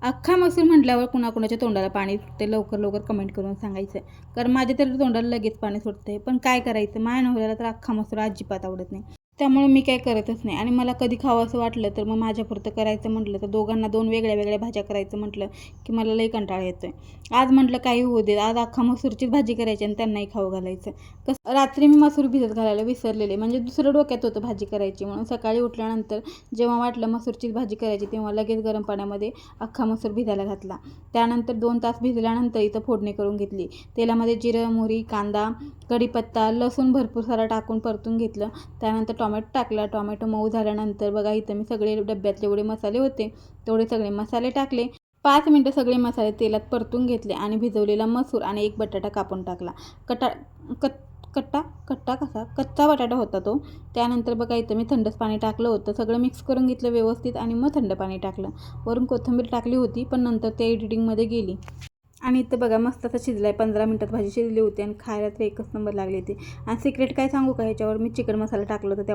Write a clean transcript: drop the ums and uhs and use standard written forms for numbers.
अख्खा मसूर म्हटल्यावर कुणाकुणाच्या तोंडाला पाणी सुटते, लवकर लवकर कमेंट करून सांगायचं. कारण माझ्या तरी तोंडाला लगेच पाणी सुटते. पण काय करायचं, माझ्या नवऱ्याला तर अख्खा मसूर अजिबात आवडत नाही. त्यामुळे मी काय करतच नाही. आणि मला कधी खावं असं वाटलं तर मग माझ्यापुरतं करायचं म्हटलं तर दोघांना 2 वेगळ्या वेगळ्या भाज्या करायचं म्हटलं की मला लई कंटाळा येतोय. आज म्हटलं काही होऊ दे, आज अख्खा मसूरचीच भाजी करायची आणि त्यांनाही खाऊ घालायचं. रात्री मी मसूर भिजत घालायला विसरलेले, म्हणजे दुसरं डोक्यात होतं भाजी करायची म्हणून. सकाळी उठल्यानंतर जेव्हा वाटलं मसूरचीच भाजी करायची तेव्हा लगेच गरम पाण्यामध्ये अख्खा मसूर भिजायला घातला. त्यानंतर 2 तास भिजल्यानंतर इथं फोडणी करून घेतली. तेलामध्ये जिरं, मोहरी, कांदा, कढीपत्ता, लसूण भरपूर सारा टाकून परतून घेतलं. त्यानंतर टोमॅटो टाकला. टोमॅटो मऊ झाल्यानंतर बघा इथं मी सगळे डब्यात जेवढे मसाले होते तेवढे सगळे मसाले टाकले. 5 मिनटं सगळे मसाले तेलात परतून घेतले आणि भिजवलेला मसूर आणि एक बटाटा कापून टाकला. कच्चा बटाटा होता तो. त्यानंतर बघा इथं मी थंडच पाणी टाकलं होतं. सगळं मिक्स करून घेतलं व्यवस्थित आणि मग थंड पाणी टाकलं. वरून कोथिंबीर टाकली होती पण नंतर ते एडिटिंगमध्ये गेली. आणि इथं बघा मस्त असं शिजलाय. 15 मिनटात भाजी शिजली होती आणि खायला तर एकच नंबर लागली होती. आणि सिक्रेट काय सांगू का, ह्याच्यावर मी चिकन मसाला टाकला होता.